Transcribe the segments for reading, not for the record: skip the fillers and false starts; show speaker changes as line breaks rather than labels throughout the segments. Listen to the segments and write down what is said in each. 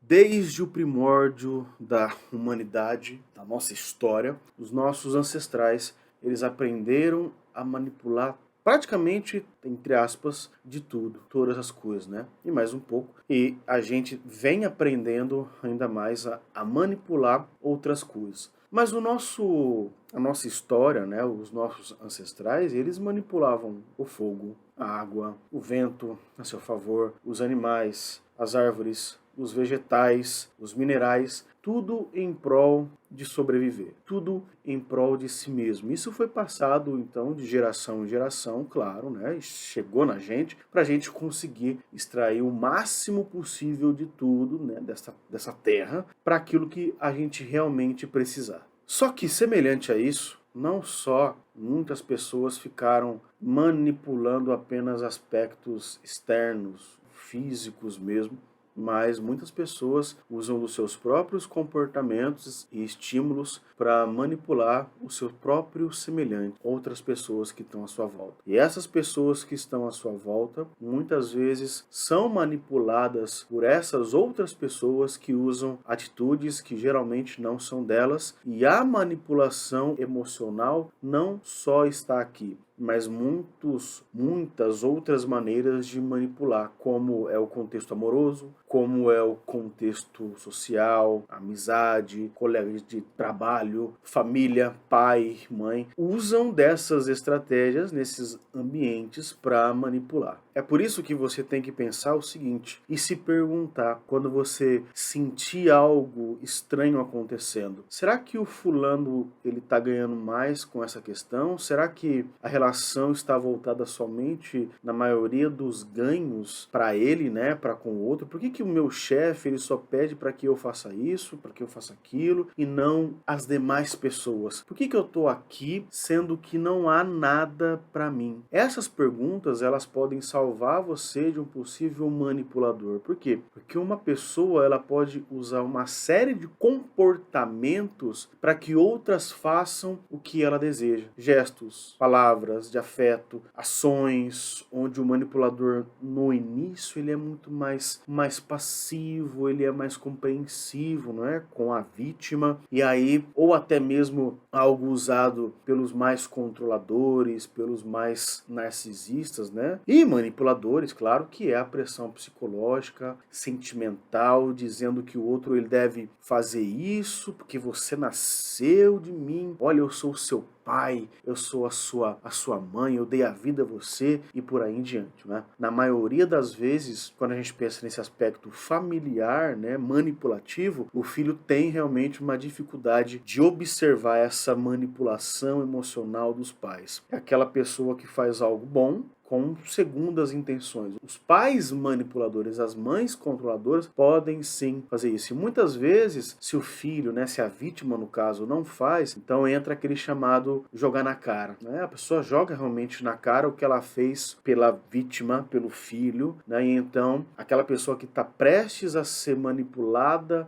Desde o primórdio da humanidade, da nossa história, os nossos ancestrais, eles aprenderam a manipular praticamente, entre aspas, de tudo, todas as coisas, né? E mais um pouco. E a gente vem aprendendo ainda mais a manipular outras coisas. Mas a nossa história, né, os nossos ancestrais, eles manipulavam o fogo, a água, o vento a seu favor, os animais, as árvores, os vegetais, os minerais, tudo em prol de sobreviver, tudo em prol de si mesmo. Isso foi passado então de geração em geração, claro, né? E chegou na gente para a gente conseguir extrair o máximo possível de tudo, né? Dessa terra para aquilo que a gente realmente precisar. Só que semelhante a isso, não só muitas pessoas ficaram manipulando apenas aspectos externos, físicos mesmo, mas muitas pessoas usam dos seus próprios comportamentos e estímulos para manipular o seu próprio semelhante, outras pessoas que estão à sua volta. E essas pessoas que estão à sua volta, muitas vezes são manipuladas por essas outras pessoas que usam atitudes que geralmente não são delas, e a manipulação emocional não só está aqui, mas muitas outras maneiras de manipular, como é o contexto amoroso, como é o contexto social, amizade, colegas de trabalho, família, pai, mãe, usam dessas estratégias nesses ambientes para manipular. É por isso que você tem que pensar o seguinte e se perguntar quando você sentir algo estranho acontecendo. Será que o fulano ele está ganhando mais com essa questão? Será que a relação está voltada somente na maioria dos ganhos para ele, né, para com o outro? Por que o meu chefe ele só pede para que eu faça isso, para que eu faça aquilo e não as demais pessoas? Por que eu estou aqui sendo que não há nada para mim? Essas perguntas elas podem salvar você de um possível manipulador. Por quê? Porque uma pessoa ela pode usar uma série de comportamentos para que outras façam o que ela deseja. Gestos, palavras de afeto, ações, onde o manipulador no início ele é muito mais passivo, ele é mais compreensivo, não é? Com a vítima, e aí, ou até mesmo algo usado pelos mais controladores, pelos mais narcisistas, né? E manipuladores, claro, que é a pressão psicológica, sentimental, dizendo que o outro ele deve fazer isso porque você nasceu de mim. Olha, eu sou o seu pai, eu sou a sua mãe, eu dei a vida a você e por aí em diante, né? Na maioria das vezes, quando a gente pensa nesse aspecto familiar, né, manipulativo, o filho tem realmente uma dificuldade de observar essa manipulação emocional dos pais. É aquela pessoa que faz algo bom com segundas intenções. Os pais manipuladores, as mães controladoras podem sim fazer isso. E muitas vezes, se o filho, né, se a vítima no caso não faz, então entra aquele chamado jogar na cara, né? A pessoa joga realmente na cara o que ela fez pela vítima, pelo filho, né? E então aquela pessoa que está prestes a ser manipulado,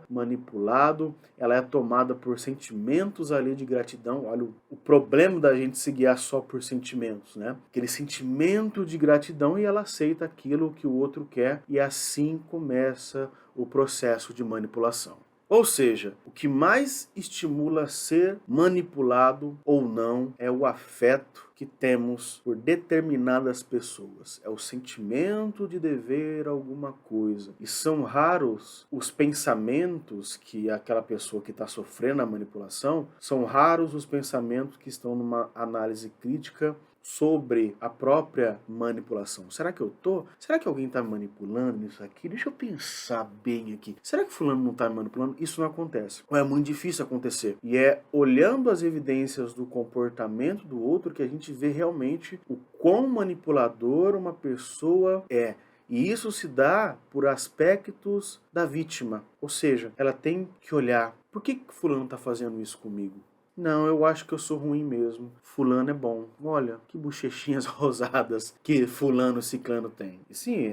ela é tomada por sentimentos ali de gratidão. Olha o problema da gente se guiar só por sentimentos, né? Aquele sentimento de gratidão e ela aceita aquilo que o outro quer e assim começa o processo de manipulação. Ou seja, o que mais estimula ser manipulado ou não é o afeto que temos por determinadas pessoas. É o sentimento de dever alguma coisa. E são raros os pensamentos que aquela pessoa que está sofrendo a manipulação, são raros os pensamentos que estão numa análise crítica sobre a própria manipulação. Será que eu tô? Será que alguém está manipulando nisso aqui? Deixa eu pensar bem aqui. Será que fulano não está manipulando? Isso não acontece. Ou é muito difícil acontecer. E é olhando as evidências do comportamento do outro que a gente vê realmente o quão manipulador uma pessoa é. E isso se dá por aspectos da vítima. Ou seja, ela tem que olhar, por que fulano está fazendo isso comigo? Não, eu acho que eu sou ruim mesmo. Fulano é bom. Olha, que bochechinhas rosadas que fulano ciclano tem. E sim,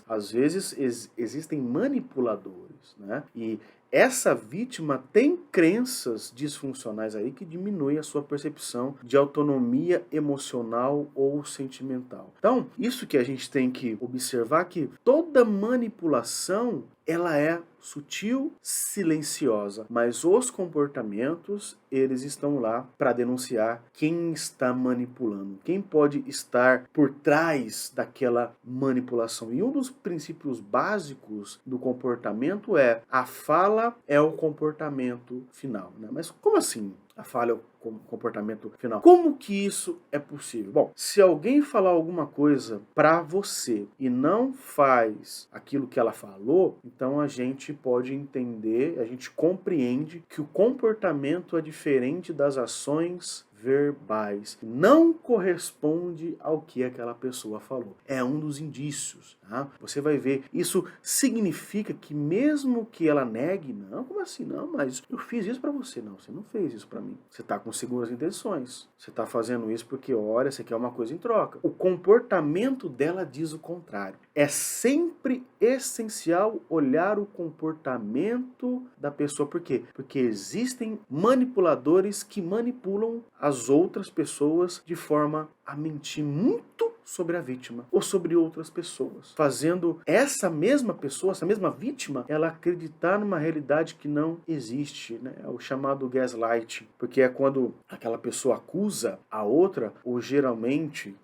às vezes existem manipuladores, né? E essa vítima tem crenças disfuncionais aí que diminuem a sua percepção de autonomia emocional ou sentimental. Então, isso que a gente tem que observar que toda manipulação ela é sutil, silenciosa, mas os comportamentos, eles estão lá para denunciar quem está manipulando, quem pode estar por trás daquela manipulação. E um dos princípios básicos do comportamento é: a fala é o comportamento final, né? Mas como assim? A fala é o comportamento final. Como que isso é possível? Bom, se alguém falar alguma coisa para você e não faz aquilo que ela falou, então a gente pode entender, a gente compreende que o comportamento é diferente das ações verbais, não corresponde ao que aquela pessoa falou. É um dos indícios, tá? Você vai ver, isso significa que mesmo que ela negue, não, como assim? Não, mas eu fiz isso para você. Não, você não fez isso para mim. Você tá com seguras intenções. Você tá fazendo isso porque, olha, você quer uma coisa em troca. O comportamento dela diz o contrário. É sempre essencial olhar o comportamento da pessoa. Por quê? Porque existem manipuladores que manipulam as outras pessoas de forma a mentir muito sobre a vítima ou sobre outras pessoas, fazendo essa mesma pessoa, essa mesma vítima, ela acreditar numa realidade que não existe, né? É o chamado gaslighting, porque é quando aquela pessoa acusa a outra, ou geralmente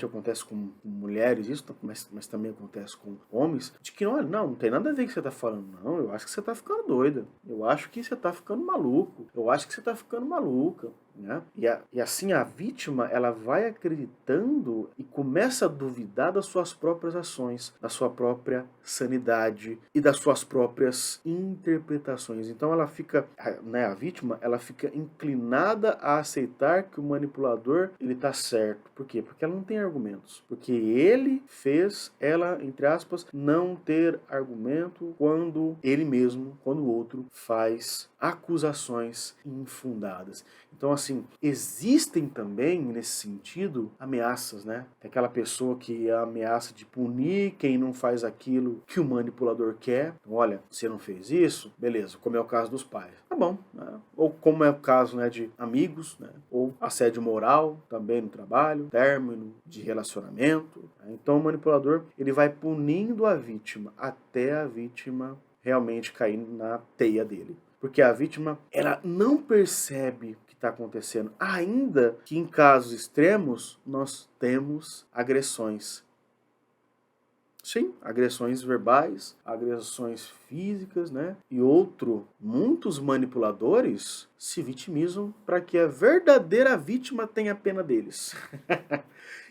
acontece com mulheres isso, mas também acontece com homens, de que olha, não tem nada a ver com o que você está falando, não, eu acho que você está ficando doida, eu acho que você está ficando maluco, eu acho que você está ficando maluca. Né? E assim a vítima, ela vai acreditando e começa a duvidar das suas próprias ações, da sua própria sanidade e das suas próprias interpretações. Então ela fica, né, a vítima, ela fica inclinada a aceitar que o manipulador, ele está certo. Por quê? Porque ela não tem argumentos. Porque ele fez ela, entre aspas, não ter argumento quando ele mesmo, quando o outro faz acusações infundadas. Então, assim, existem também, nesse sentido, ameaças, né? Tem aquela pessoa que ameaça de punir quem não faz aquilo que o manipulador quer. Então, olha, você não fez isso? Beleza, como é o caso dos pais. Tá bom. Né? Ou como é o caso, né, de amigos, né? Ou assédio moral, também no trabalho, término de relacionamento. Né? Então, o manipulador, ele vai punindo a vítima até a vítima realmente cair na teia dele. Porque a vítima, ela não percebe o que está acontecendo, ainda que em casos extremos nós temos agressões. Sim, agressões verbais, agressões físicas, né? E muitos manipuladores se vitimizam para que a verdadeira vítima tenha pena deles.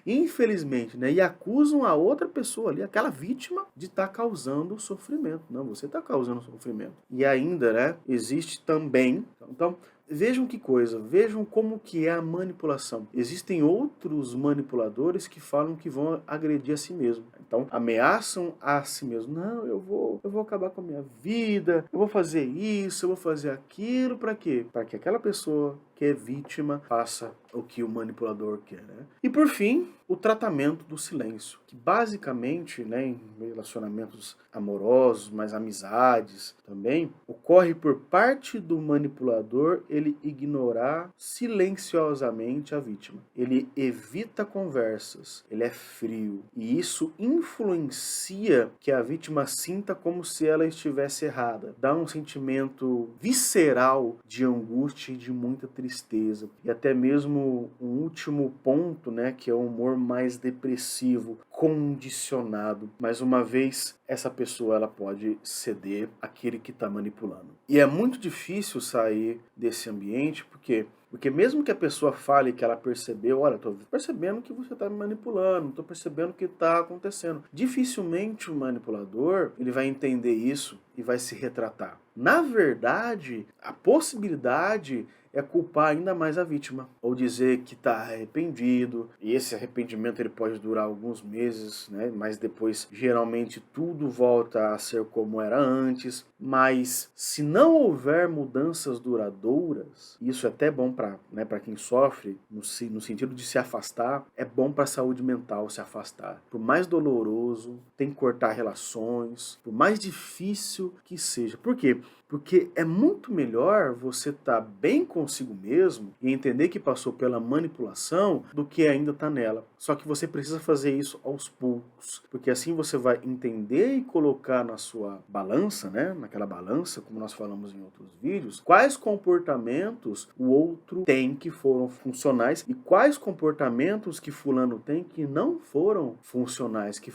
Infelizmente, né? E acusam a outra pessoa ali, aquela vítima, de estar causando sofrimento. Não, você está causando sofrimento. E ainda, né? Existe também... Então, vejam que coisa, vejam como que é a manipulação. Existem outros manipuladores que falam que vão agredir a si mesmo. Então, ameaçam a si mesmo. Não, eu vou acabar com a minha vida, eu vou fazer isso, eu vou fazer aquilo. Para quê? Para que aquela pessoa que é vítima faça o que o manipulador quer, né? E por fim, o tratamento do silêncio, que basicamente, né, em relacionamentos amorosos, mas amizades também, ocorre por parte do manipulador ele ignorar silenciosamente a vítima. Ele evita conversas, ele é frio, e isso influencia que a vítima sinta como se ela estivesse errada. Dá um sentimento visceral de angústia e de muita tristeza. E até mesmo um último ponto, né, que é o humor mais depressivo, condicionado. Mais uma vez, essa pessoa ela pode ceder àquele que está manipulando. E é muito difícil sair desse ambiente, porque mesmo que a pessoa fale que ela percebeu, olha, estou percebendo que você está me manipulando, estou percebendo o que está acontecendo. Dificilmente o manipulador ele vai entender isso e vai se retratar. Na verdade, a possibilidade é culpar ainda mais a vítima, ou dizer que está arrependido, e esse arrependimento ele pode durar alguns meses, né? Mas depois geralmente tudo volta a ser como era antes. Mas se não houver mudanças duradouras, isso é até bom para, né, para quem sofre, no sentido de se afastar, é bom para a saúde mental se afastar. Por mais doloroso, tem que cortar relações, por mais difícil que seja. Por quê? Porque é muito melhor você estar bem consigo mesmo e entender que passou pela manipulação do que ainda estar nela. Só que você precisa fazer isso aos poucos, porque assim você vai entender e colocar na sua balança, né, naquela balança, como nós falamos em outros vídeos, quais comportamentos o outro tem que foram funcionais e quais comportamentos que fulano tem que não foram funcionais, que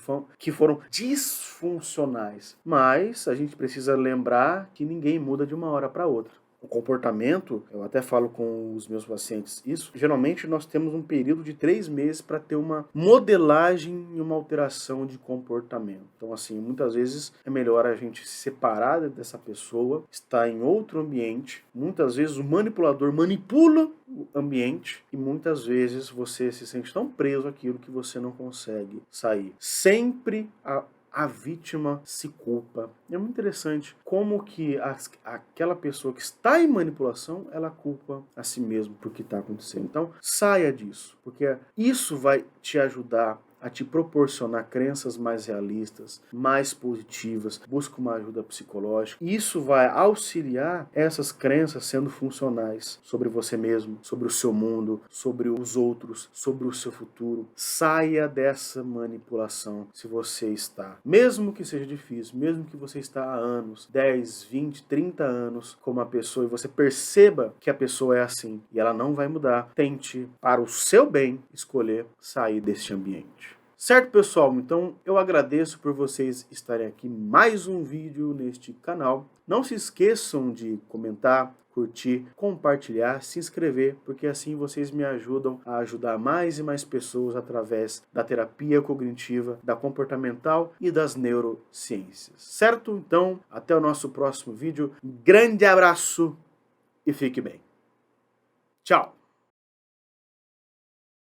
foram disfuncionais. Mas a gente precisa lembrar que ninguém muda de uma hora para outra. O comportamento, eu até falo com os meus pacientes isso, geralmente nós temos um período de 3 meses para ter uma modelagem e uma alteração de comportamento. Então, assim, muitas vezes é melhor a gente se separar dessa pessoa, estar em outro ambiente. Muitas vezes o manipulador manipula o ambiente e muitas vezes você se sente tão preso àquilo que você não consegue sair. Sempre a vítima se culpa. É muito interessante como que aquela pessoa que está em manipulação, ela culpa a si mesma por que está acontecendo. Então, saia disso, porque isso vai te ajudar a te proporcionar crenças mais realistas, mais positivas, busca uma ajuda psicológica. Isso vai auxiliar essas crenças sendo funcionais sobre você mesmo, sobre o seu mundo, sobre os outros, sobre o seu futuro. Saia dessa manipulação se você está. Mesmo que seja difícil, mesmo que você está há anos, 10, 20, 30 anos como a pessoa e você perceba que a pessoa é assim e ela não vai mudar, tente, para o seu bem, escolher sair deste ambiente. Certo, pessoal? Então eu agradeço por vocês estarem aqui mais um vídeo neste canal. Não se esqueçam de comentar, curtir, compartilhar, se inscrever, porque assim vocês me ajudam a ajudar mais e mais pessoas através da terapia cognitiva, da comportamental e das neurociências. Certo? Então, até o nosso próximo vídeo. Grande abraço e fique bem. Tchau!